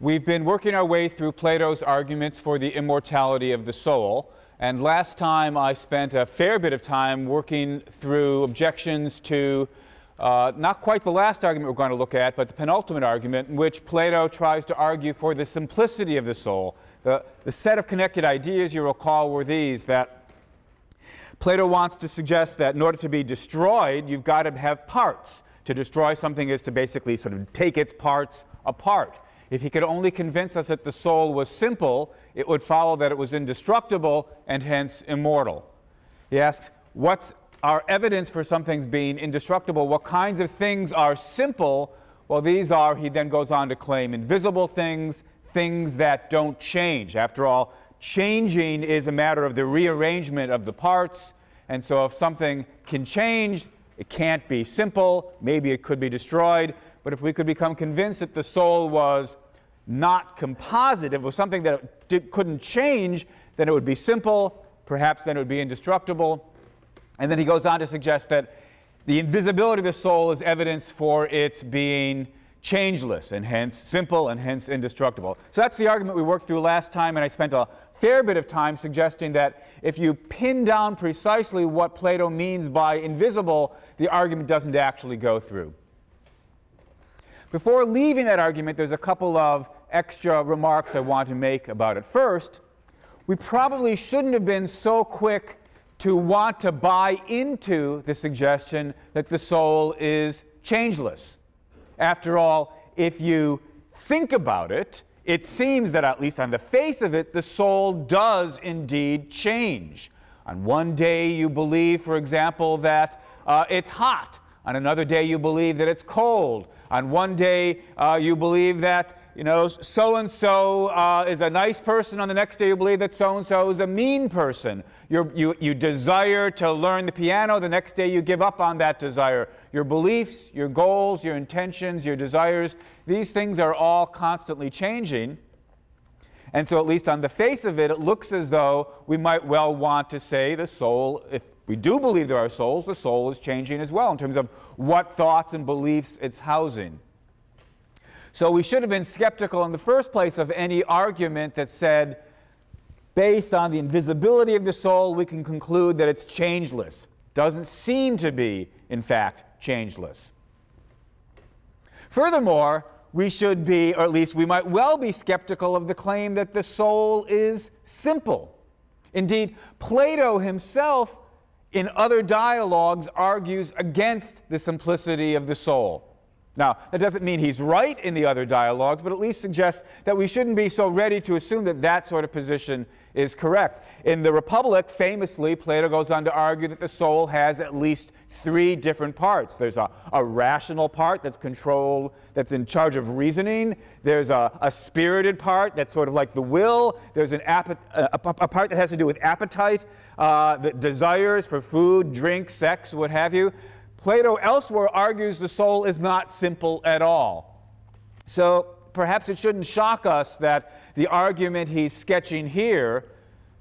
We've been working our way through Plato's arguments for the immortality of the soul. And last time I spent a fair bit of time working through objections to not quite the last argument we're going to look at, but the penultimate argument in which Plato tries to argue for the simplicity of the soul. The set of connected ideas, you recall, were these, that Plato wants to suggest that in order to be destroyed, you've got to have parts. To destroy something is to basically sort of take its parts apart. If he could only convince us that the soul was simple, it would follow that it was indestructible and hence immortal. He asks, what's our evidence for something's being indestructible? What kinds of things are simple? Well, these are, he then goes on to claim, invisible things, things that don't change. After all, changing is a matter of the rearrangement of the parts. And so if something can change, it can't be simple. Maybe it could be destroyed. But if we could become convinced that the soul was not composite, if it was something that couldn't change, then it would be simple. Perhaps then it would be indestructible. And then he goes on to suggest that the invisibility of the soul is evidence for its being changeless, and hence simple, and hence indestructible. So that's the argument we worked through last time, and I spent a fair bit of time suggesting that if you pin down precisely what Plato means by invisible, the argument doesn't actually go through. Before leaving that argument, there's a couple of extra remarks I want to make about it. First, we probably shouldn't have been so quick to want to buy into the suggestion that the soul is changeless. After all, if you think about it, it seems that at least on the face of it, the soul does indeed change. On one day you believe, for example, that it's hot. On another day you believe that it's cold. On one day you believe that, so-and-so is a nice person. On the next day you believe that so-and-so is a mean person. You desire to learn the piano. The next day you give up on that desire. Your beliefs, your goals, your intentions, your desires, these things are all constantly changing. And so at least on the face of it, it looks as though we might well want to say the soul, if we do believe there are souls, the soul is changing as well in terms of what thoughts and beliefs it's housing. So we should have been skeptical in the first place of any argument that said, based on the invisibility of the soul, we can conclude that it's changeless. Doesn't seem to be, in fact, changeless. Furthermore, we should be, or at least we might well be skeptical of the claim that the soul is simple. Indeed, Plato himself, in other dialogues, argues against the simplicity of the soul. Now, that doesn't mean he's right in the other dialogues, but at least suggests that we shouldn't be so ready to assume that that sort of position is correct. In the Republic, famously, Plato goes on to argue that the soul has at least three different parts. There's a rational part that's controlled, that's in charge of reasoning. There's a spirited part that's sort of like the will. There's a part that has to do with appetite, the desires for food, drink, sex, what have you. Plato elsewhere argues the soul is not simple at all. So perhaps it shouldn't shock us that the argument he's sketching here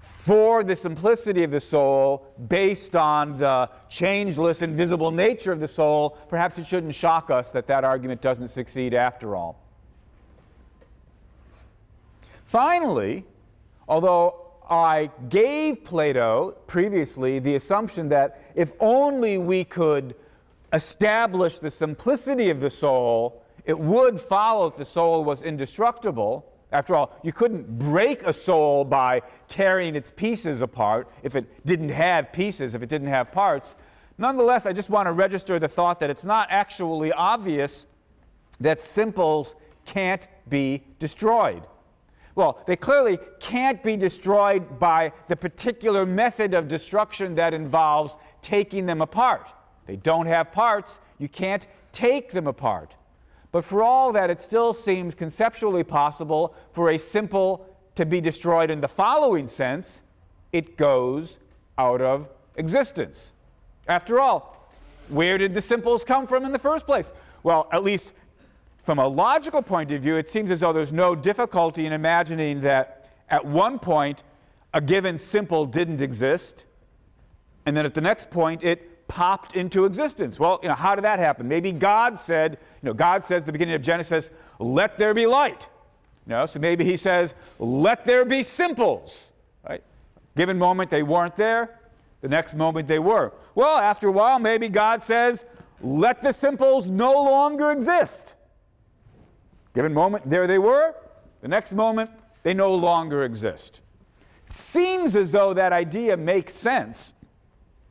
for the simplicity of the soul, based on the changeless, invisible nature of the soul, perhaps it shouldn't shock us that that argument doesn't succeed after all. Finally, although I gave Plato previously the assumption that if only we could establish the simplicity of the soul, it would follow if the soul was indestructible. After all, you couldn't break a soul by tearing its pieces apart if it didn't have pieces, if it didn't have parts. Nonetheless, I just want to register the thought that it's not actually obvious that simples can't be destroyed. Well, they clearly can't be destroyed by the particular method of destruction that involves taking them apart. They don't have parts. You can't take them apart. But for all that, it still seems conceptually possible for a simple to be destroyed in the following sense: it goes out of existence. After all, where did the simples come from in the first place? Well, at least from a logical point of view, it seems as though there's no difficulty in imagining that at one point a given simple didn't exist, and then at the next point it popped into existence. Well, how did that happen? Maybe God said, God says at the beginning of Genesis, "Let there be light." So maybe he says, let there be simples. Right? Given moment they weren't there, the next moment they were. Well, after a while, maybe God says, let the simples no longer exist. Given moment, there they were. The next moment, they no longer exist. Seems as though that idea makes sense.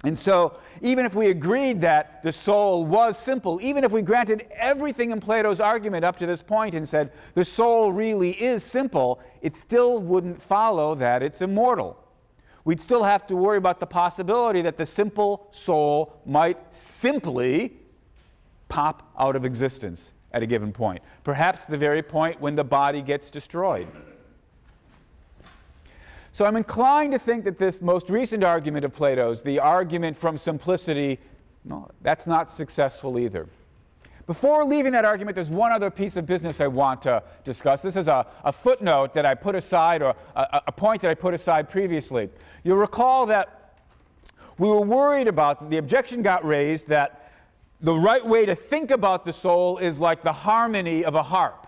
And so, even if we agreed that the soul was simple, even if we granted everything in Plato's argument up to this point and said the soul really is simple, it still wouldn't follow that it's immortal. We'd still have to worry about the possibility that the simple soul might simply pop out of existence at a given point, perhaps the very point when the body gets destroyed. So I'm inclined to think that this most recent argument of Plato's, the argument from simplicity, no, that's not successful either. Before leaving that argument, there's one other piece of business I want to discuss. This is a footnote that I put aside, or a point that I put aside previously. You'll recall that we were worried about, the objection got raised that the right way to think about the soul is like the harmony of a harp.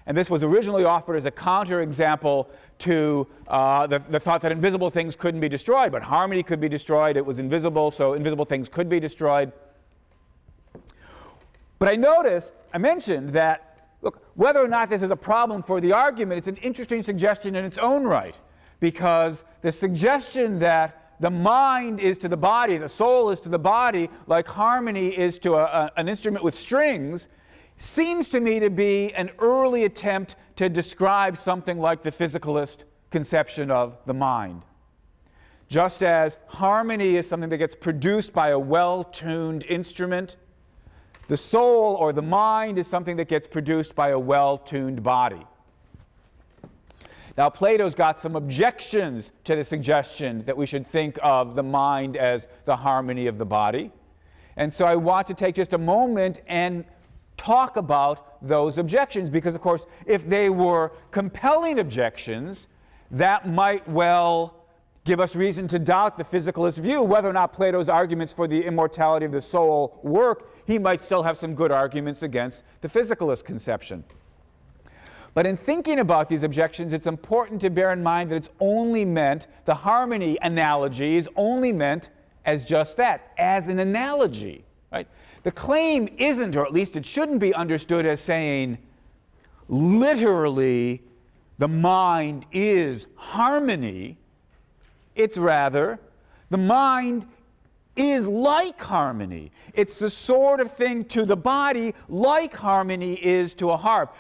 And this was originally offered as a counterexample to the thought that invisible things couldn't be destroyed, but harmony could be destroyed. It was invisible, so invisible things could be destroyed. But I mentioned that, look, whether or not this is a problem for the argument, it's an interesting suggestion in its own right, because the suggestion that the mind is to the body, the soul is to the body, like harmony is to an instrument with strings, seems to me to be an early attempt to describe something like the physicalist conception of the mind. Just as harmony is something that gets produced by a well-tuned instrument, the soul or the mind is something that gets produced by a well-tuned body. Now, Plato's got some objections to the suggestion that we should think of the mind as the harmony of the body. And so I want to take just a moment and talk about those objections, because, of course, if they were compelling objections, that might well give us reason to doubt the physicalist view. Whether or not Plato's arguments for the immortality of the soul work, he might still have some good arguments against the physicalist conception. But in thinking about these objections, it's important to bear in mind that it's only meant, the harmony analogy is only meant as just that, as an analogy. Right? The claim isn't, or at least it shouldn't be understood as saying, literally, the mind is harmony. It's rather, the mind is like harmony. It's the sort of thing to the body like harmony is to a harp.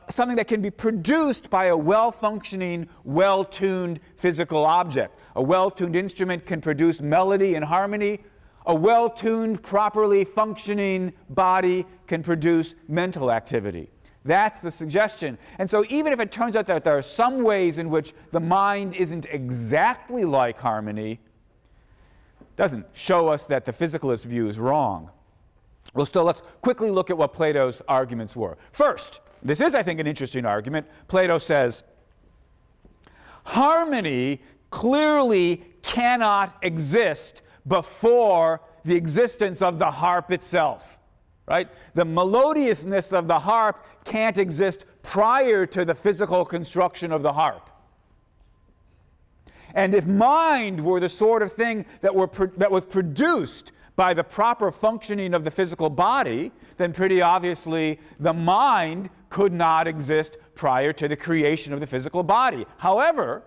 Something that can be produced by a well-functioning, well-tuned physical object. A well-tuned instrument can produce melody and harmony. A well-tuned, properly functioning body can produce mental activity. That's the suggestion. And so even if it turns out that there are some ways in which the mind isn't exactly like harmony, doesn't show us that the physicalist view is wrong. Well, still, let's quickly look at what Plato's arguments were. First, this is, I think, an interesting argument. Plato says, harmony clearly cannot exist before the existence of the harp itself. Right? The melodiousness of the harp can't exist prior to the physical construction of the harp. And if mind were the sort of thing that was produced by the proper functioning of the physical body, then pretty obviously the mind could not exist prior to the creation of the physical body. However,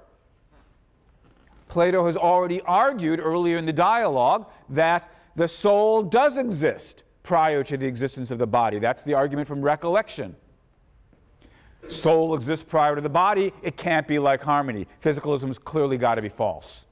Plato has already argued earlier in the dialogue that the soul does exist prior to the existence of the body. That's the argument from recollection. Soul exists prior to the body. It can't be like harmony. Physicalism's clearly got to be false.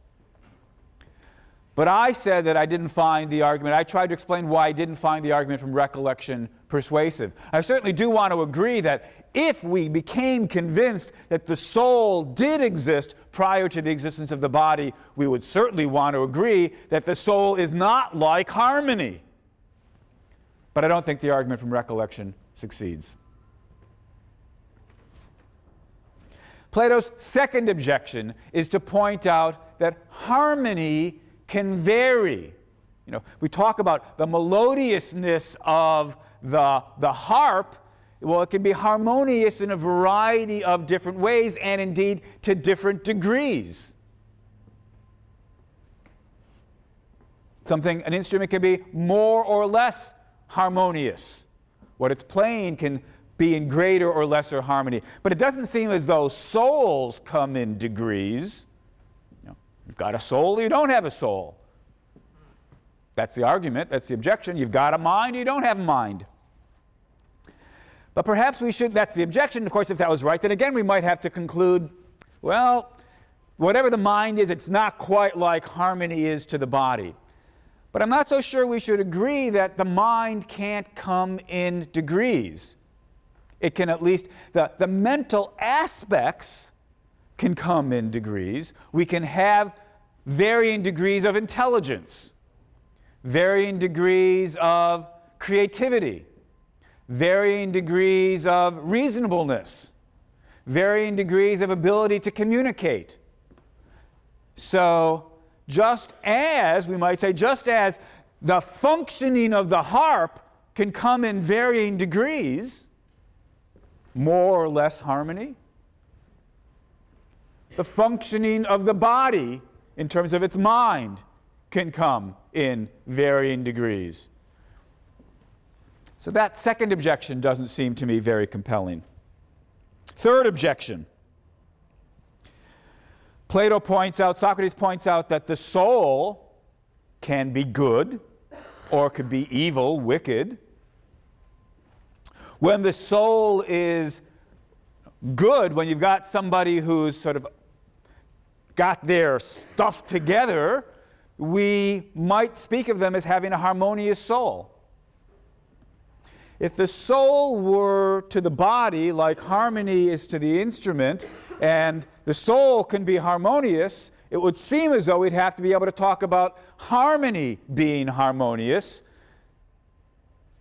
But I said that I didn't find the argument. I tried to explain why I didn't find the argument from recollection persuasive. I certainly do want to agree that if we became convinced that the soul did exist prior to the existence of the body, we would certainly want to agree that the soul is not like harmony. But I don't think the argument from recollection succeeds. Plato's second objection is to point out that harmony can vary. We talk about the melodiousness of the harp Well, it can be harmonious in a variety of different ways, and indeed to different degrees. An instrument can be more or less harmonious. What it's playing can be in greater or lesser harmony. But it doesn't seem as though souls come in degrees. You've got a soul, you don't have a soul. That's the argument, that's the objection. You've got a mind, you don't have a mind. But perhaps we should, that's the objection. Of course, if that was right, then again we might have to conclude, well, whatever the mind is, it's not quite like harmony is to the body. But I'm not so sure we should agree that the mind can't come in degrees. It can at least, the mental aspects can come in degrees. We can have varying degrees of intelligence, varying degrees of creativity, varying degrees of reasonableness, varying degrees of ability to communicate. So, just as, we might say, just as the functioning of the harp can come in varying degrees, more or less harmony, the functioning of the body in terms of its mind can come in varying degrees. So that second objection doesn't seem to me very compelling. Third objection. Plato points out, Socrates points out that the soul can be good or could be evil, wicked. When the soul is good, when you've got somebody who's sort of got their stuff together, we might speak of them as having a harmonious soul. If the soul were to the body like harmony is to the instrument, and the soul can be harmonious, it would seem as though we'd have to be able to talk about harmony being harmonious.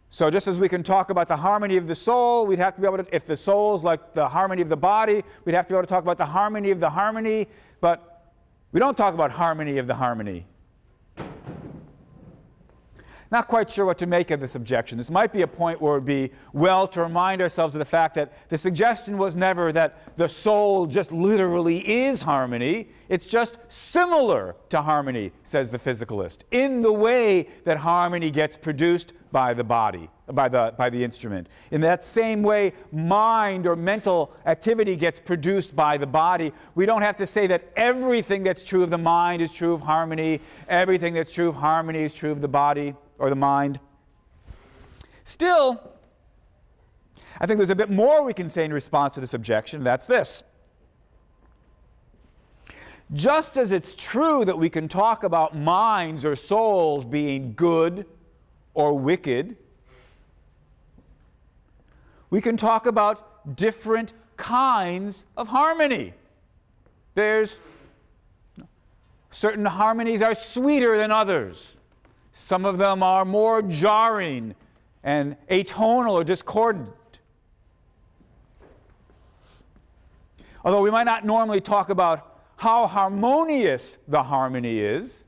So just as we can talk about the harmony of the soul, we'd have to be able to, if the soul's like the harmony of the body, we'd have to be able to talk about the harmony of the harmony, but we don't talk about harmony of the harmony. Not quite sure what to make of this objection. This might be a point where it would be well to remind ourselves of the fact that the suggestion was never that the soul just literally is harmony. It's just similar to harmony, says the physicalist, in the way that harmony gets produced by the body, by the instrument. In that same way, mind or mental activity gets produced by the body. We don't have to say that everything that's true of the mind is true of harmony, everything that's true of harmony is true of the body or the mind. Still, I think there's a bit more we can say in response to this objection. That's this. Just as it's true that we can talk about minds or souls being good or wicked, we can talk about different kinds of harmony. There's certain harmonies are sweeter than others. Some of them are more jarring and atonal or discordant. Although we might not normally talk about how harmonious the harmony is,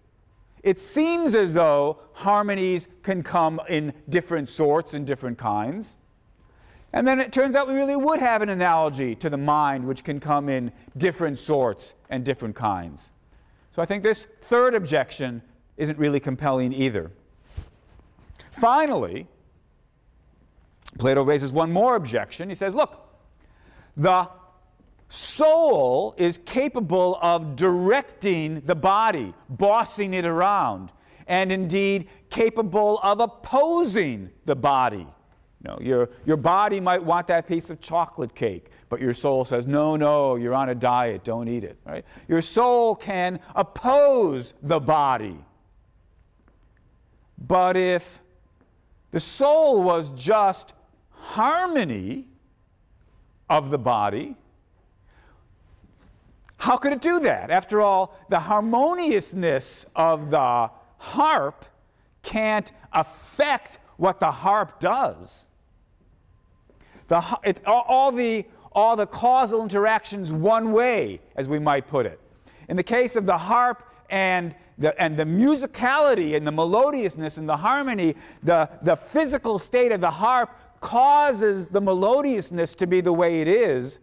it seems as though harmonies can come in different sorts and different kinds. And then it turns out we really would have an analogy to the mind, which can come in different sorts and different kinds. So I think this third objection isn't really compelling either. Finally, Plato raises one more objection. He says, look, the soul is capable of directing the body, bossing it around, and indeed capable of opposing the body. You know, your body might want that piece of chocolate cake, but your soul says, no, you're on a diet, don't eat it. Right? Your soul can oppose the body. But if the soul was just harmony of the body, how could it do that? After all, the harmoniousness of the harp can't affect what the harp does. All the causal interactions one way, as we might put it. In the case of the harp and the musicality and the melodiousness and the harmony, the physical state of the harp causes the melodiousness to be the way it is,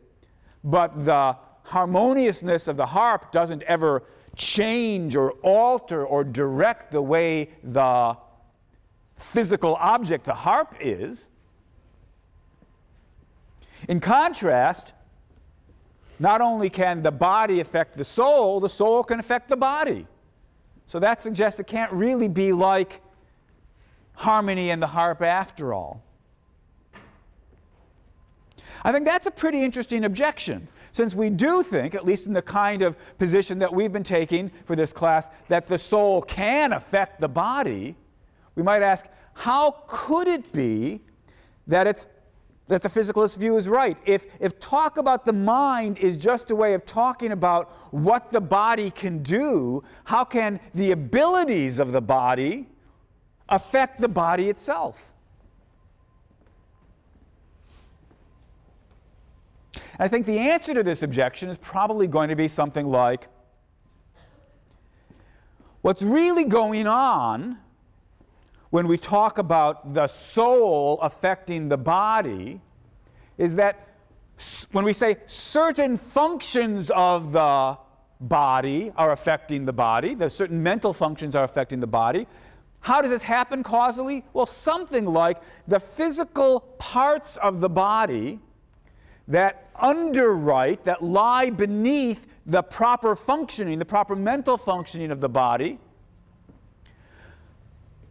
but the harmoniousness of the harp doesn't ever change or alter or direct the way the physical object, the harp, is. In contrast, not only can the body affect the soul can affect the body. So that suggests it can't really be like harmony and the harp after all. I think that's a pretty interesting objection, since we do think, at least in the kind of position that we've been taking for this class, that the soul can affect the body. We might ask, how could it be that the physicalist view is right? If talk about the mind is just a way of talking about what the body can do, how can the abilities of the body affect the body itself? I think the answer to this objection is probably going to be something like, what's really going on when we talk about the soul affecting the body is that when we say certain functions of the body are affecting the body, that certain mental functions are affecting the body, how does this happen causally? Well, something like the physical parts of the body that underwrite, that lie beneath the proper functioning, the proper mental functioning of the body,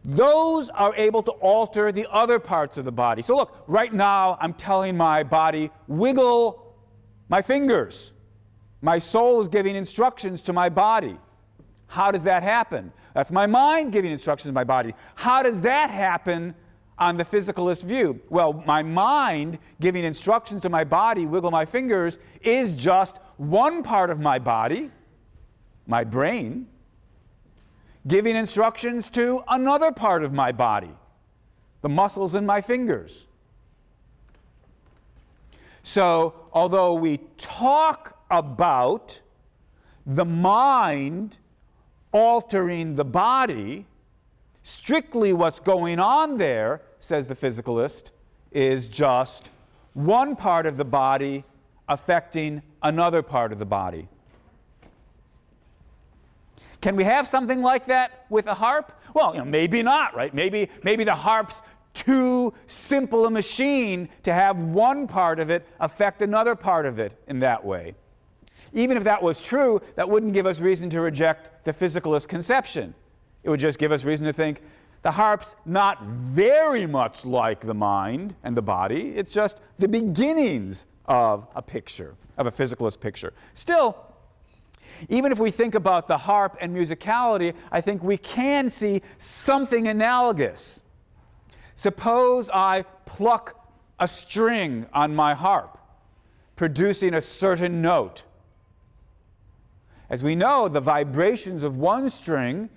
those are able to alter the other parts of the body. So look, right now I'm telling my body, wiggle my fingers. My soul is giving instructions to my body. How does that happen? That's my mind giving instructions to my body. How does that happen on the physicalist view? Well, my mind giving instructions to my body, wiggle my fingers, is just one part of my body, my brain, giving instructions to another part of my body, the muscles in my fingers. So, although we talk about the mind altering the body, strictly what's going on there, says the physicalist, is just one part of the body affecting another part of the body. Can we have something like that with a harp? Well, maybe not, right? Maybe the harp's too simple a machine to have one part of it affect another part of it in that way. Even if that was true, that wouldn't give us reason to reject the physicalist conception. It would just give us reason to think the harp's not very much like the mind and the body. It's just the beginnings of a picture, of a physicalist picture. Still, even if we think about the harp and musicality, I think we can see something analogous. Suppose I pluck a string on my harp, producing a certain note. As we know, the vibrations of one string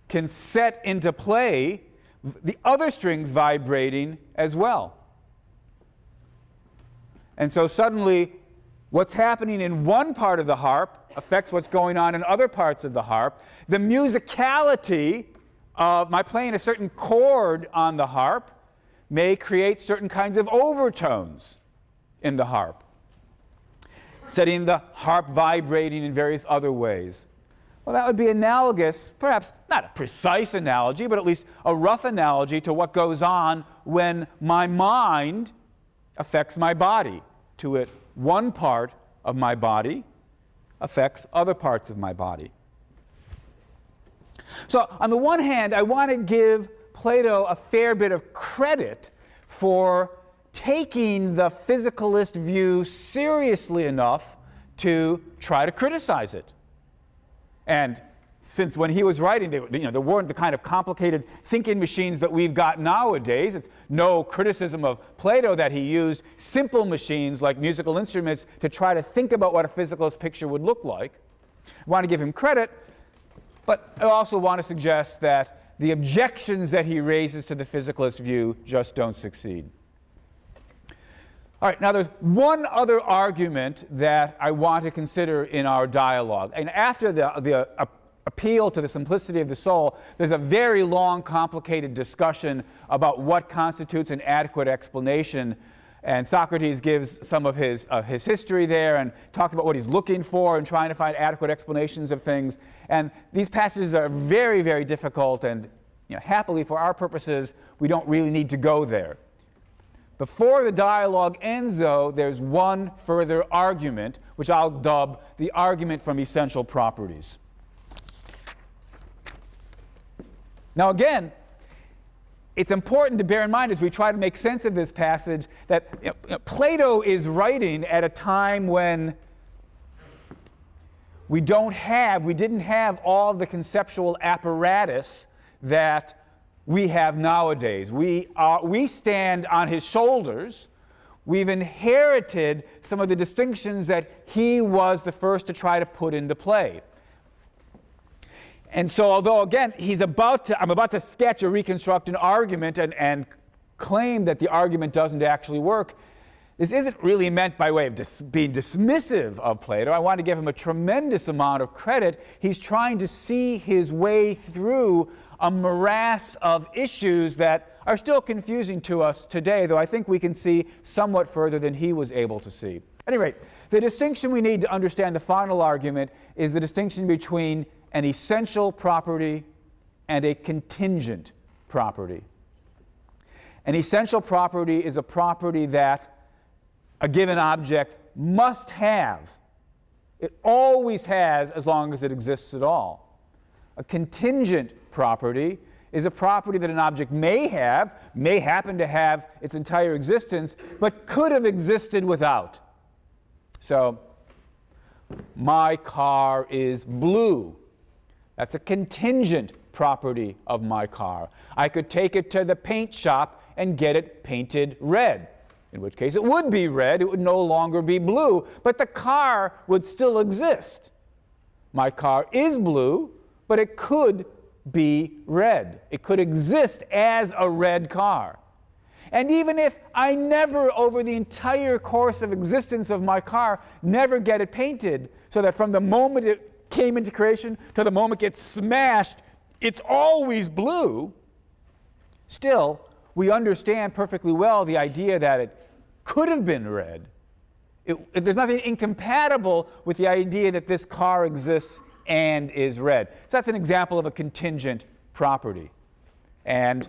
can set into play the other strings vibrating as well. And so suddenly, what's happening in one part of the harp affects what's going on in other parts of the harp. The musicality of my playing a certain chord on the harp may create certain kinds of overtones in the harp, setting the harp vibrating in various other ways. Well, that would be analogous, perhaps not a precise analogy, but at least a rough analogy to what goes on when my mind affects my body. To it, one part of my body affects other parts of my body. So, on the one hand, I want to give Plato a fair bit of credit for taking the physicalist view seriously enough to try to criticize it. And since when he was writing, there weren't the kind of complicated thinking machines that we've got nowadays. It's no criticism of Plato that he used simple machines like musical instruments to try to think about what a physicalist picture would look like. I want to give him credit, but I also want to suggest that the objections that he raises to the physicalist view just don't succeed. All right, now there's one other argument that I want to consider in our dialogue. And after a appeal to the simplicity of the soul, there's a very long, complicated discussion about what constitutes an adequate explanation. And Socrates gives some of his history there and talks about what he's looking for and trying to find adequate explanations of things. And these passages are very, very difficult, and happily for our purposes, we don't really need to go there. Before the dialogue ends, though, there's one further argument, which I'll dub the argument from essential properties. Now again, it's important to bear in mind as we try to make sense of this passage that Plato is writing at a time when we didn't have all the conceptual apparatus that we have nowadays. We stand on his shoulders. We've inherited some of the distinctions that he was the first to try to put into play. And so although, again, I'm about to sketch or reconstruct an argument and claim that the argument doesn't actually work, this isn't really meant by way of being dismissive of Plato. I want to give him a tremendous amount of credit. He's trying to see his way through a morass of issues that are still confusing to us today, though I think we can see somewhat further than he was able to see. At any rate, the distinction we need to understand the final argument is the distinction between an essential property and a contingent property. An essential property is a property that a given object must have. It always has as long as it exists at all. A contingent property is a property that an object may happen to have its entire existence, but could have existed without. So, my car is blue. That's a contingent property of my car. I could take it to the paint shop and get it painted red, in which case it would be red, it would no longer be blue, but the car would still exist. My car is blue, but it could be red. It could exist as a red car. And even if I never, over the entire course of existence of my car, never get it painted, so that from the moment it came into creation to the moment it gets smashed, it's always blue, still, we understand perfectly well the idea that it could have been red. There's nothing incompatible with the idea that this car exists and is red. So that's an example of a contingent property. And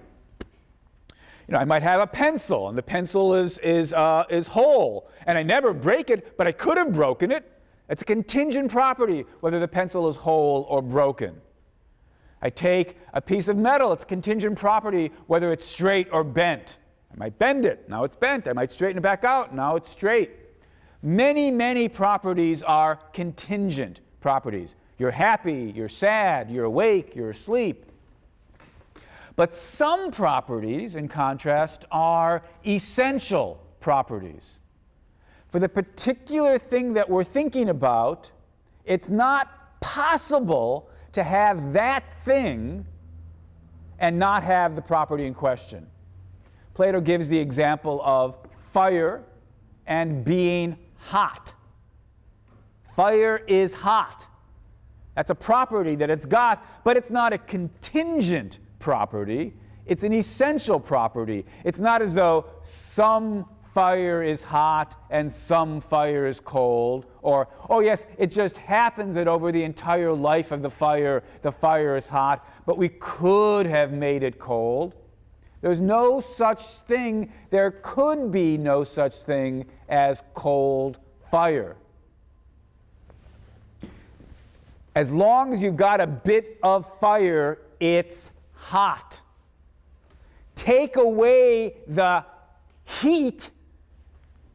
I might have a pencil, and the pencil is whole, and I never break it, but I could have broken it. It's a contingent property, whether the pencil is whole or broken. I take a piece of metal, it's contingent property, whether it's straight or bent. I might bend it, now it's bent. I might straighten it back out, now it's straight. Many, many properties are contingent properties. You're happy, you're sad, you're awake, you're asleep. But some properties, in contrast, are essential properties. For the particular thing that we're thinking about, it's not possible to have that thing and not have the property in question. Plato gives the example of fire and being hot. Fire is hot. That's a property that it's got, but it's not a contingent property. It's an essential property. It's not as though some fire is hot and some fire is cold, or, oh yes, it just happens that over the entire life of the fire is hot, but we could have made it cold. There's no such thing, there could be no such thing as cold fire. As long as you've got a bit of fire, it's hot. Take away the heat,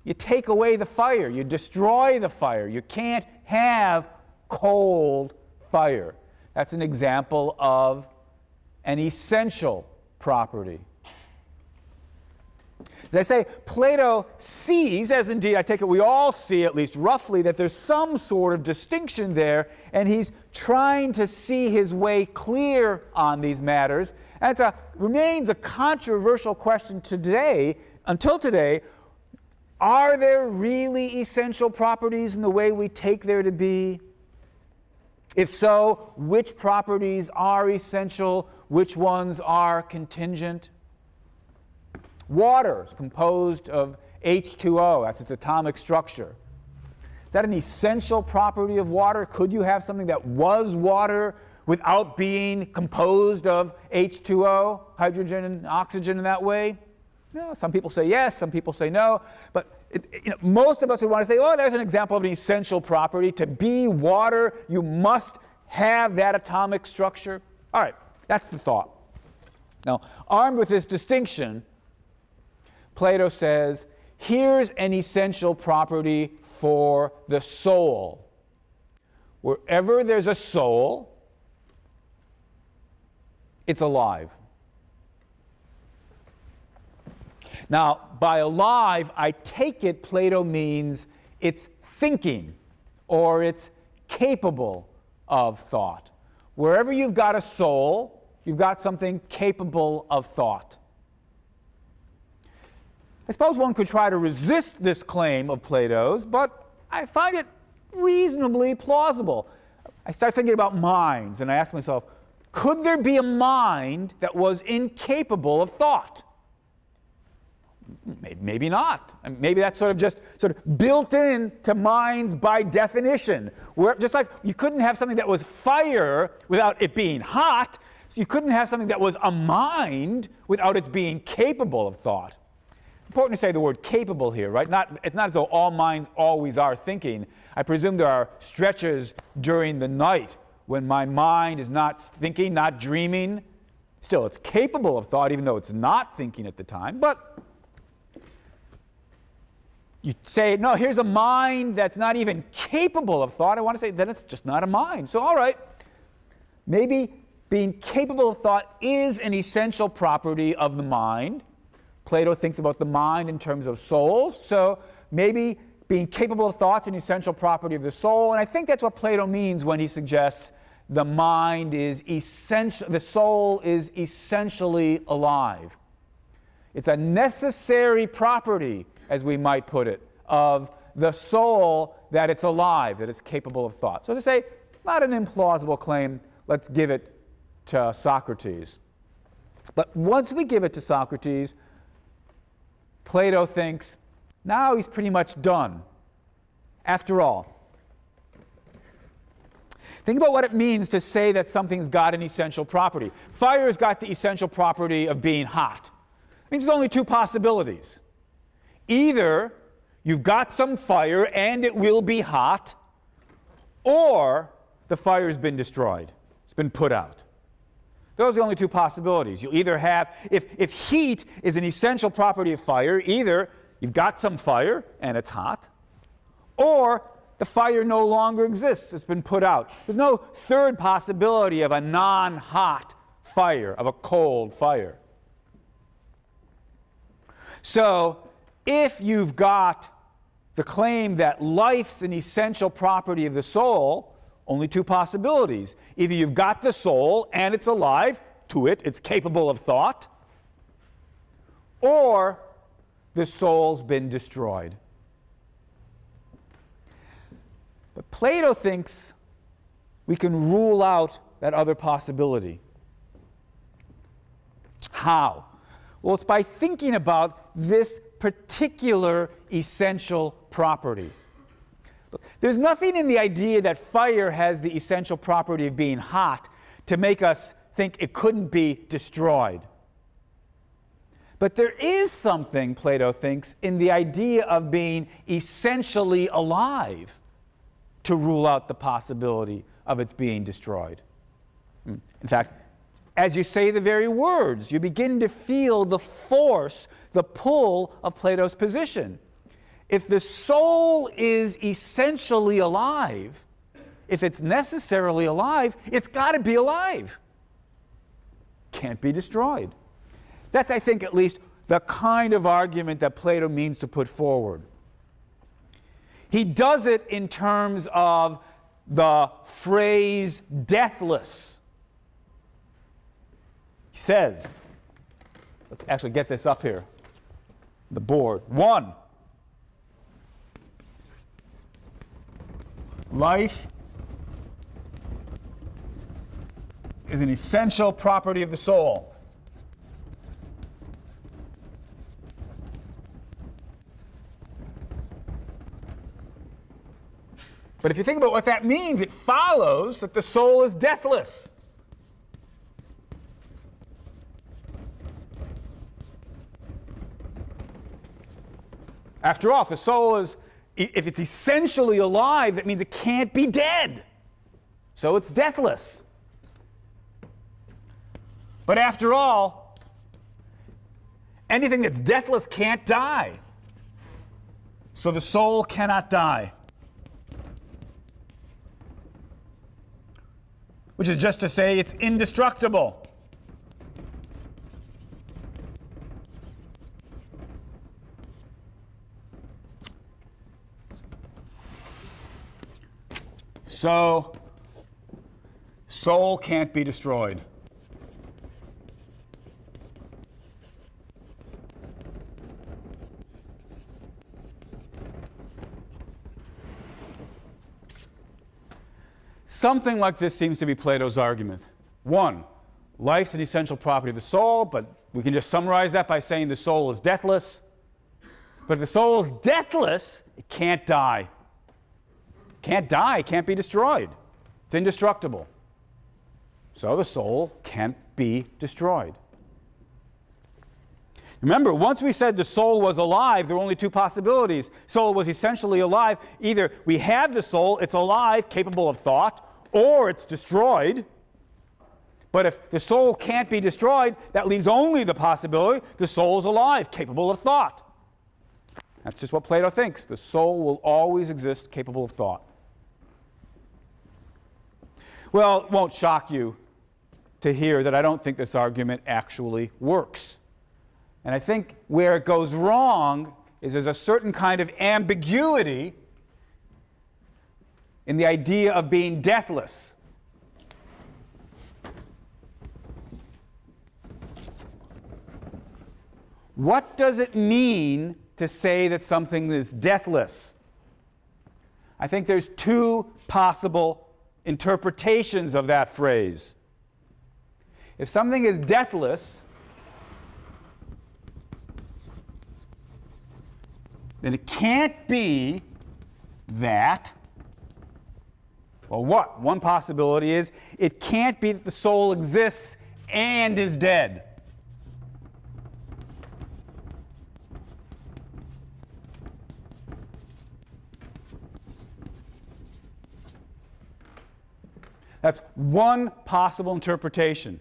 you take away the fire, you destroy the fire. You can't have cold fire. That's an example of an essential property. As I say, Plato sees, as indeed I take it we all see at least roughly, that there's some sort of distinction there, and he's trying to see his way clear on these matters. And it remains a controversial question today, until today. Are there really essential properties in the way we take there to be? If so, which properties are essential? Which ones are contingent? Water is composed of H2O. That's its atomic structure. Is that an essential property of water? Could you have something that was water without being composed of H2O, hydrogen and oxygen in that way? No, some people say yes, some people say no. But most of us would want to say, oh, there's an example of an essential property. To be water, you must have that atomic structure. All right, that's the thought. Now, armed with this distinction, Plato says, here's an essential property for the soul. Wherever there's a soul, it's alive. Now, by alive, I take it Plato means it's thinking or it's capable of thought. Wherever you've got a soul, you've got something capable of thought. I suppose one could try to resist this claim of Plato's, but I find it reasonably plausible. I start thinking about minds, and I ask myself, could there be a mind that was incapable of thought? Maybe not. Maybe that's sort of built in to minds by definition. Where, just like you couldn't have something that was fire without it being hot, so you couldn't have something that was a mind without its being capable of thought. Important to say the word capable here, right? It's not as though all minds always are thinking. I presume there are stretches during the night when my mind is not thinking, not dreaming. Still, it's capable of thought, even though it's not thinking at the time. But you say, no, here's a mind that's not even capable of thought. I want to say, then it's just not a mind. So, all right, maybe being capable of thought is an essential property of the mind. Plato thinks about the mind in terms of souls. So maybe being capable of thought is an essential property of the soul. And I think that's what Plato means when he suggests the mind is essential, the soul is essentially alive. It's a necessary property, as we might put it, of the soul that it's alive, that it's capable of thought. So to say, not an implausible claim, let's give it to Socrates. But once we give it to Socrates, Plato thinks, now he's pretty much done. After all, think about what it means to say that something's got an essential property. Fire's got the essential property of being hot. It means there's only two possibilities. Either you've got some fire and it will be hot, or the fire's been destroyed. It's been put out. Those are the only two possibilities. You'll either have, if heat is an essential property of fire, either you've got some fire and it's hot, or the fire no longer exists. It's been put out. There's no third possibility of a non-hot fire, of a cold fire. So if you've got the claim that life's an essential property of the soul, only two possibilities. Either you've got the soul and it's alive, to it, it's capable of thought, or the soul's been destroyed. But Plato thinks we can rule out that other possibility. How? Well, it's by thinking about this particular essential property. Look, there's nothing in the idea that fire has the essential property of being hot to make us think it couldn't be destroyed. But there is something, Plato thinks, in the idea of being essentially alive to rule out the possibility of its being destroyed. In fact, as you say the very words, you begin to feel the force, the pull of Plato's position. If the soul is essentially alive, if it's necessarily alive, it's got to be alive. Can't be destroyed. That's, I think, at least the kind of argument that Plato means to put forward. He does it in terms of the phrase deathless. He says, let's actually get this up here, the board. 1, life is an essential property of the soul. But if you think about what that means, it follows that the soul is deathless. After all, if the soul is, if it's essentially alive, that means it can't be dead. So it's deathless. But after all, anything that's deathless can't die. So the soul cannot die. Which is just to say it's indestructible. So, soul can't be destroyed. Something like this seems to be Plato's argument. One, life's an essential property of the soul, but we can just summarize that by saying the soul is deathless. But if the soul is deathless, it can't die. It can't die, it can't be destroyed. It's indestructible. So the soul can't be destroyed. Remember, once we said the soul was alive, there were only two possibilities. Soul was essentially alive. Either we have the soul, it's alive, capable of thought, or it's destroyed. But if the soul can't be destroyed, that leaves only the possibility the soul is alive, capable of thought. That's just what Plato thinks. The soul will always exist, capable of thought. Well, it won't shock you to hear that I don't think this argument actually works. And I think where it goes wrong is there's a certain kind of ambiguity in the idea of being deathless. What does it mean to say that something is deathless? I think there's two possible interpretations of that phrase. If something is deathless, then it can't be that. Well, what? One possibility is it can't be that the soul exists and is dead. That's one possible interpretation.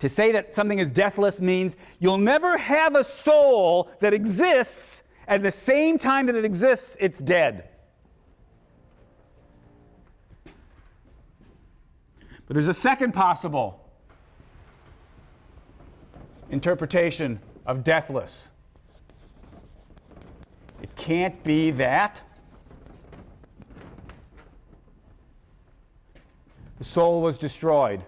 To say that something is deathless means you'll never have a soul that exists, and at the same time that it exists, it's dead. But there's a second possible interpretation of deathless. It can't be that the soul was destroyed.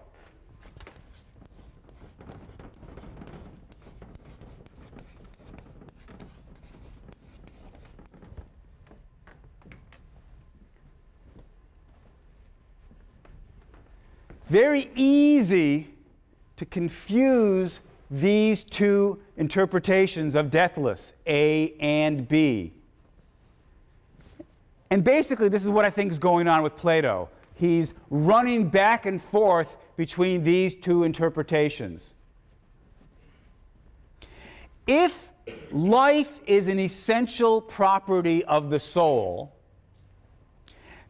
It's very easy to confuse these two interpretations of deathless, A and B. And basically, this is what I think is going on with Plato. He's running back and forth between these two interpretations. If life is an essential property of the soul,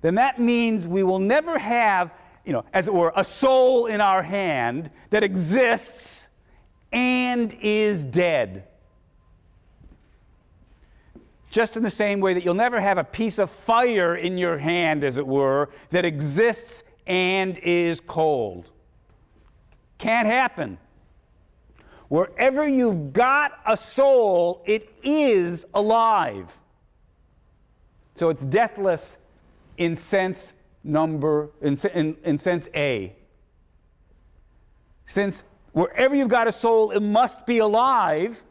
then that means we will never have, as it were, a soul in our hand that exists and is dead. Just in the same way that you'll never have a piece of fire in your hand, as it were, that exists and is cold. Can't happen. Wherever you've got a soul, it is alive. So it's deathless in sense A. Since wherever you've got a soul, it must be alive,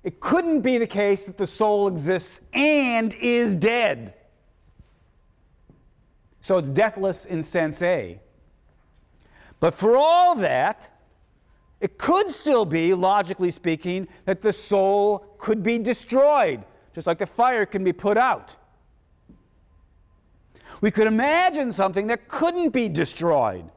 it couldn't be the case that the soul exists and is dead. So it's deathless in sense A. But for all that, it could still be, logically speaking, that the soul could be destroyed, just like the fire can be put out. We could imagine something that couldn't be destroyed.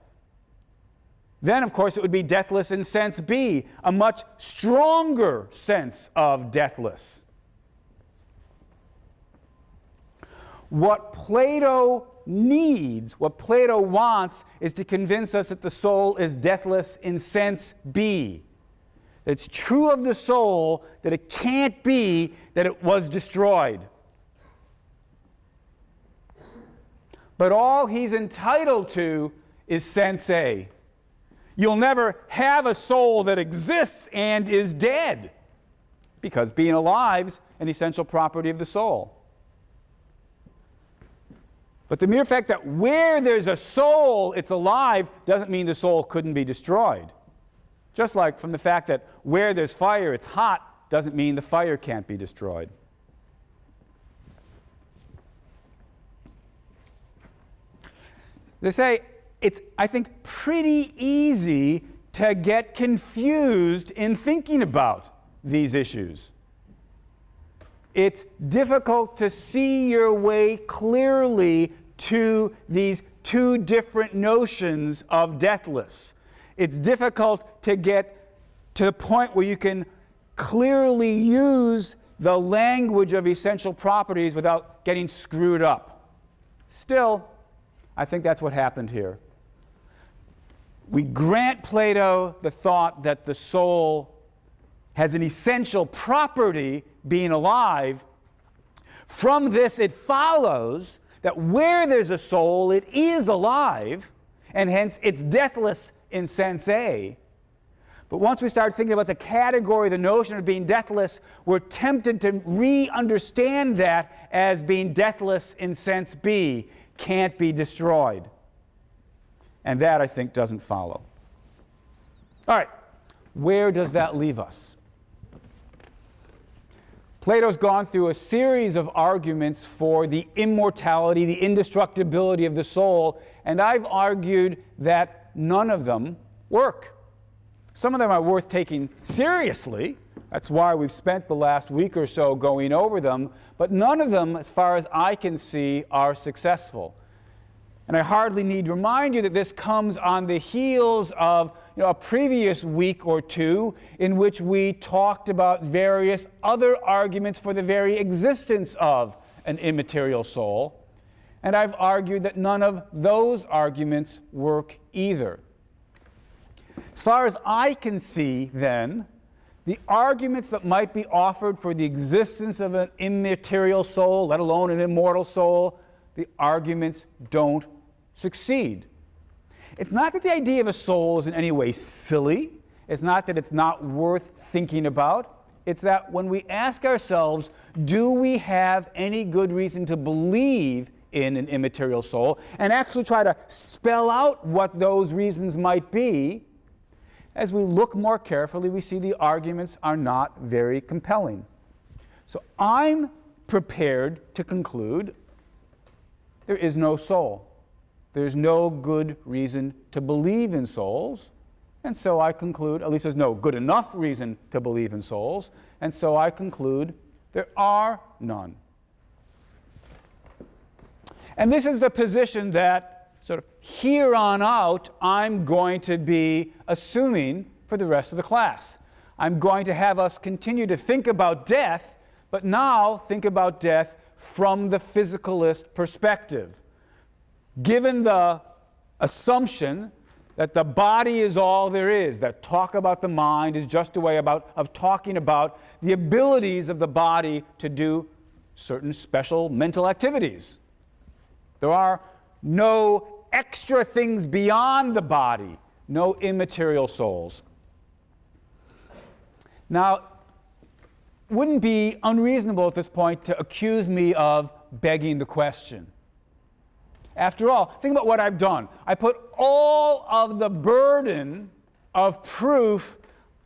Then, of course, it would be deathless in sense B, a much stronger sense of deathless. What Plato needs, what Plato wants, is to convince us that the soul is deathless in sense B. It's true of the soul that it can't be that it was destroyed. But all he's entitled to is sense A. You'll never have a soul that exists and is dead, because being alive is an essential property of the soul. But the mere fact that where there's a soul, it's alive, doesn't mean the soul couldn't be destroyed. Just like from the fact that where there's fire, it's hot, doesn't mean the fire can't be destroyed. They say it's, I think, pretty easy to get confused in thinking about these issues. It's difficult to see your way clearly to these two different notions of deathless. It's difficult to get to the point where you can clearly use the language of essential properties without getting screwed up. Still, I think that's what happened here. We grant Plato the thought that the soul has an essential property, being alive. From this, it follows that where there's a soul, it is alive, and hence it's deathless in sense A. But once we start thinking about the category, the notion of being deathless, we're tempted to re-understand that as being deathless in sense B, can't be destroyed. And that, I think, doesn't follow. All right, where does that leave us? Plato's gone through a series of arguments for the immortality, the indestructibility of the soul, and I've argued that none of them work. Some of them are worth taking seriously. That's why we've spent the last week or so going over them, but none of them, as far as I can see, are successful. And I hardly need to remind you that this comes on the heels of a previous week or two in which we talked about various other arguments for the very existence of an immaterial soul. And I've argued that none of those arguments work either. As far as I can see, then, the arguments that might be offered for the existence of an immaterial soul, let alone an immortal soul, the arguments don't succeed. It's not that the idea of a soul is in any way silly. It's not that it's not worth thinking about. It's that when we ask ourselves, do we have any good reason to believe in an immaterial soul, and actually try to spell out what those reasons might be, as we look more carefully, we see the arguments are not very compelling. So I'm prepared to conclude there is no soul. There's no good reason to believe in souls, and so I conclude, at least there's no good enough reason to believe in souls, and so I conclude there are none. And this is the position that sort of here on out I'm going to be assuming for the rest of the class. I'm going to have us continue to think about death, but now think about death from the physicalist perspective. Given the assumption that the body is all there is, that talk about the mind is just a way of talking about the abilities of the body to do certain special mental activities. There are no extra things beyond the body, no immaterial souls. Now, it wouldn't be unreasonable at this point to accuse me of begging the question. After all, think about what I've done. I put all of the burden of proof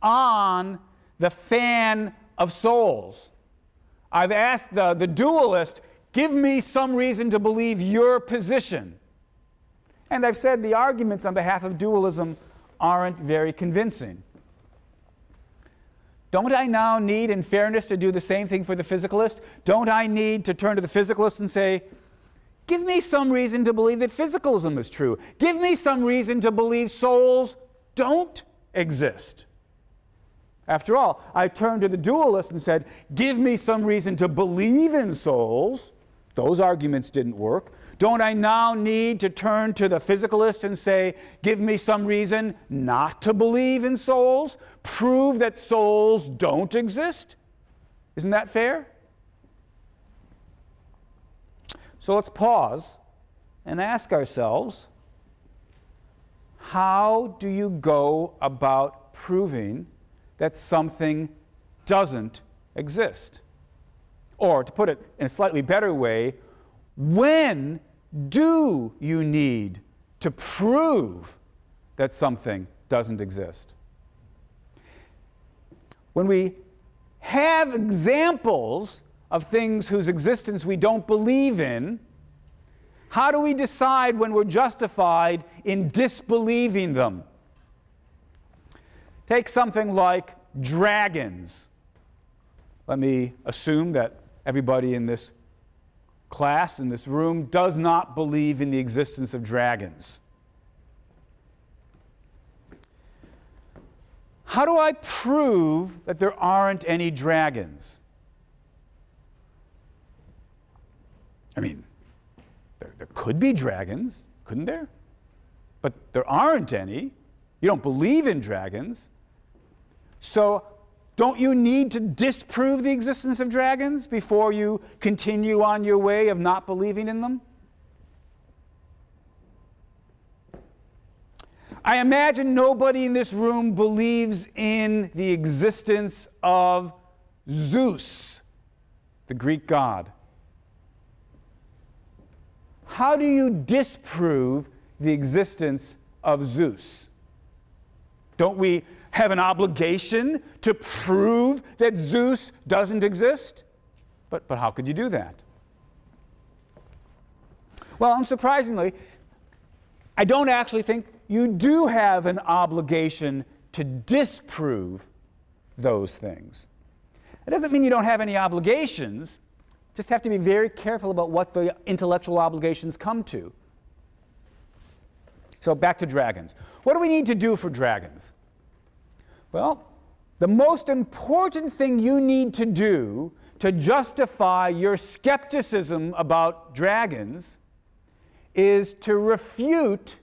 on the fan of souls. I've asked the dualist, give me some reason to believe your position. And I've said the arguments on behalf of dualism aren't very convincing. Don't I now need, in fairness, to do the same thing for the physicalist? Don't I need to turn to the physicalist and say, give me some reason to believe that physicalism is true. Give me some reason to believe souls don't exist. After all, I turned to the dualist and said, give me some reason to believe in souls. Those arguments didn't work. Don't I now need to turn to the physicalist and say, give me some reason not to believe in souls? Prove that souls don't exist? Isn't that fair? So let's pause and ask ourselves, how do you go about proving that something doesn't exist? Or, to put it in a slightly better way, when do you need to prove that something doesn't exist? When we have examples of things whose existence we don't believe in, how do we decide when we're justified in disbelieving them? Take something like dragons. Let me assume that everybody in this class, in this room, does not believe in the existence of dragons. How do I prove that there aren't any dragons? I mean, there could be dragons, couldn't there? But there aren't any. You don't believe in dragons. So don't you need to disprove the existence of dragons before you continue on your way of not believing in them? I imagine nobody in this room believes in the existence of Zeus, the Greek god. How do you disprove the existence of Zeus? Don't we have an obligation to prove that Zeus doesn't exist? But how could you do that? Well, unsurprisingly, I don't actually think you do have an obligation to disprove those things. It doesn't mean you don't have any obligations. Just have to be very careful about what the intellectual obligations come to. So back to dragons. What do we need to do for dragons? Well, the most important thing you need to do to justify your skepticism about dragons is to refute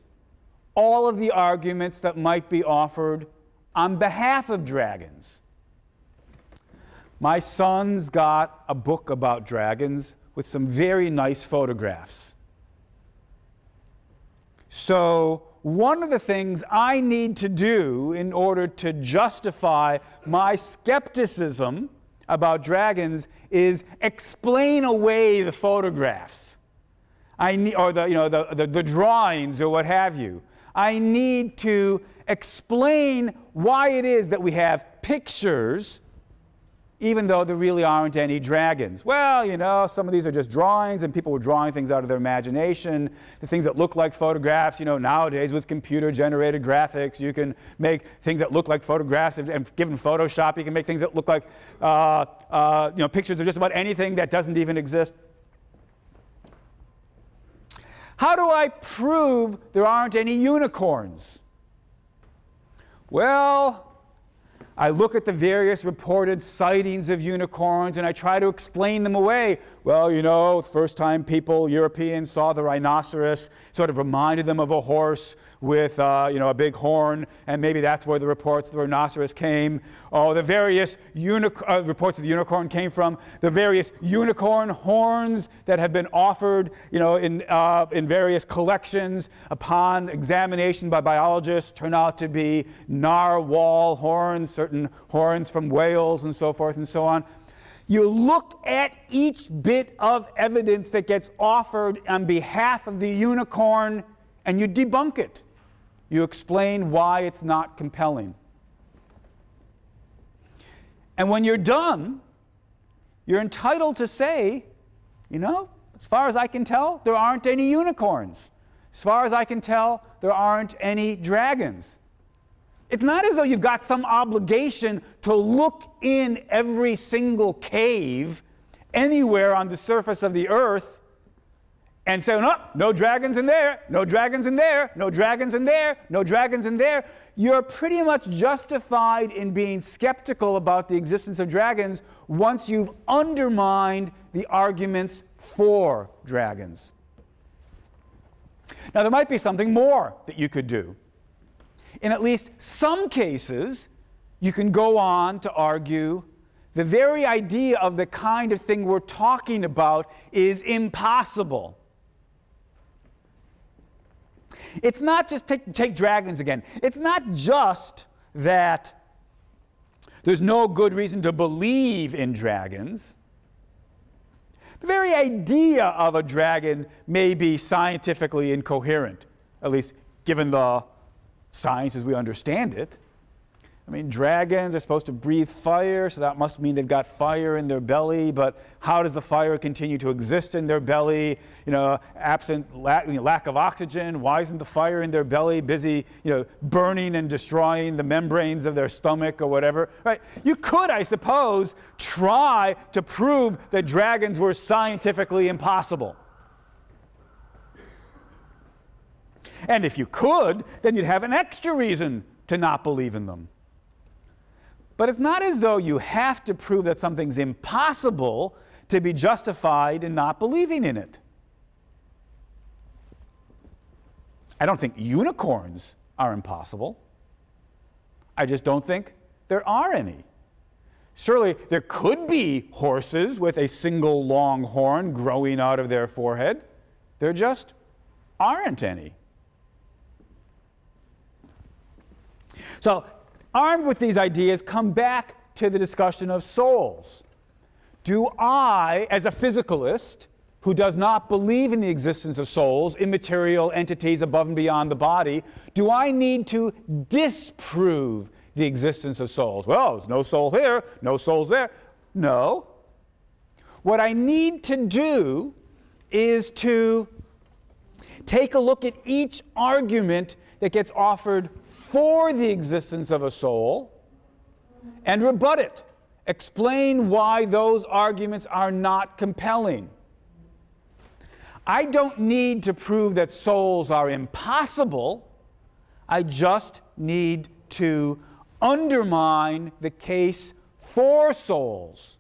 all of the arguments that might be offered on behalf of dragons. My son's got a book about dragons with some very nice photographs. So one of the things I need to do in order to justify my skepticism about dragons is explain away the photographs. Or the drawings or what have you. I need to explain why it is that we have pictures even though there really aren't any dragons. Well, you know, some of these are just drawings, and people were drawing things out of their imagination. The things that look like photographs, you know, nowadays with computer-generated graphics, you can make things that look like photographs, and given Photoshop, you can make things that look like, pictures of just about anything that doesn't even exist. How do I prove there aren't any unicorns? Well, I look at the various reported sightings of unicorns and I try to explain them away. Well, you know, the first time Europeans saw the rhinoceros, sort of reminded them of a horse with, a big horn, and maybe that's where the reports of the rhinoceros came. Oh, the various reports of the unicorn came from the various unicorn horns that have been offered, in various collections upon examination by biologists turn out to be narwhal horns, certain horns from whales and so forth and so on. You look at each bit of evidence that gets offered on behalf of the unicorn and you debunk it. You explain why it's not compelling. And when you're done, you're entitled to say, as far as I can tell, there aren't any unicorns. As far as I can tell, there aren't any dragons. It's not as though you've got some obligation to look in every single cave anywhere on the surface of the earth and say, no, no dragons in there, no dragons in there, no dragons in there, no dragons in there. You're pretty much justified in being skeptical about the existence of dragons once you've undermined the arguments for dragons. Now, there might be something more that you could do. In at least some cases, you can go on to argue the very idea of the kind of thing we're talking about is impossible. It's not just, take dragons again. It's not just that there's no good reason to believe in dragons. The very idea of a dragon may be scientifically incoherent, at least given the science as we understand it. I mean, dragons are supposed to breathe fire, so that must mean they've got fire in their belly, but how does the fire continue to exist in their belly? Absent lack of oxygen, why isn't the fire in their belly busy, burning and destroying the membranes of their stomach or whatever? Right? You could, I suppose, try to prove that dragons were scientifically impossible. And if you could, then you'd have an extra reason to not believe in them. But it's not as though you have to prove that something's impossible to be justified in not believing in it. I don't think unicorns are impossible. I just don't think there are any. Surely there could be horses with a single long horn growing out of their forehead. There just aren't any. So, armed with these ideas, come back to the discussion of souls. Do I, as a physicalist who does not believe in the existence of souls, immaterial entities above and beyond the body, do I need to disprove the existence of souls? Well, there's no soul here, no souls there. No. What I need to do is to take a look at each argument that gets offered for the existence of a soul and rebut it. Explain why those arguments are not compelling. I don't need to prove that souls are impossible. I just need to undermine the case for souls.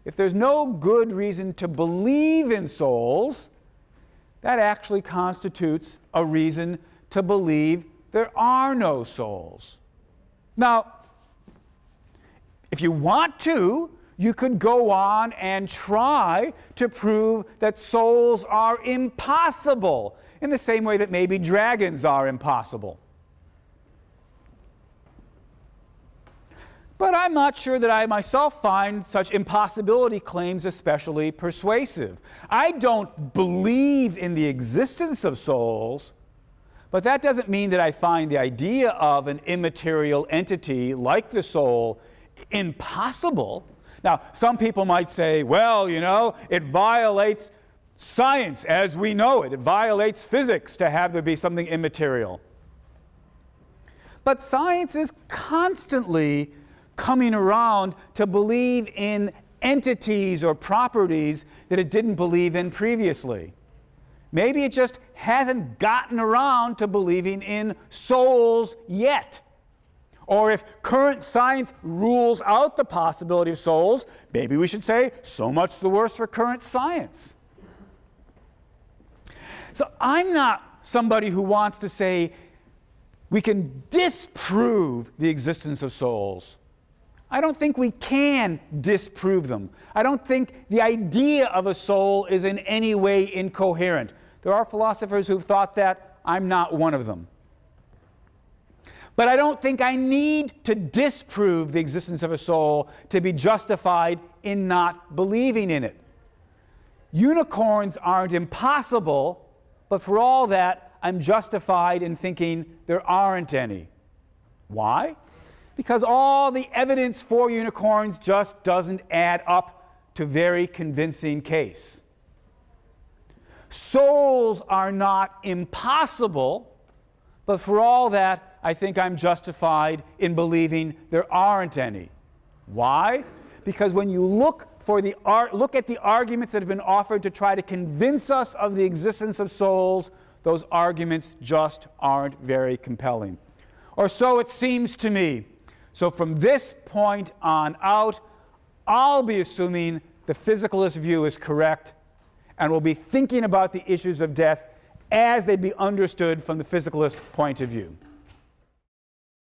If there's no good reason to believe in souls, that actually constitutes a reason to believe there are no souls. Now, if you want to, you could go on and try to prove that souls are impossible, in the same way that maybe dragons are impossible. But I'm not sure that I myself find such impossibility claims especially persuasive. I don't believe in the existence of souls, but that doesn't mean that I find the idea of an immaterial entity like the soul impossible. Now, some people might say, well, it violates science as we know it. It violates physics to have there be something immaterial. But science is constantly coming around to believe in entities or properties that it didn't believe in previously. Maybe it just hasn't gotten around to believing in souls yet. Or if current science rules out the possibility of souls, maybe we should say, so much the worse for current science. So I'm not somebody who wants to say we can disprove the existence of souls. I don't think we can disprove them. I don't think the idea of a soul is in any way incoherent. There are philosophers who've thought that. I'm not one of them. But I don't think I need to disprove the existence of a soul to be justified in not believing in it. Unicorns aren't impossible, but for all that, I'm justified in thinking there aren't any. Why? Because all the evidence for unicorns just doesn't add up to very convincing case. Souls are not impossible, but for all that, I think I'm justified in believing there aren't any. Why? Because when you look at the arguments that have been offered to try to convince us of the existence of souls, those arguments just aren't very compelling. Or so it seems to me. So from this point on out, I'll be assuming the physicalist view is correct, and will be thinking about the issues of death as they'd be understood from the physicalist point of view.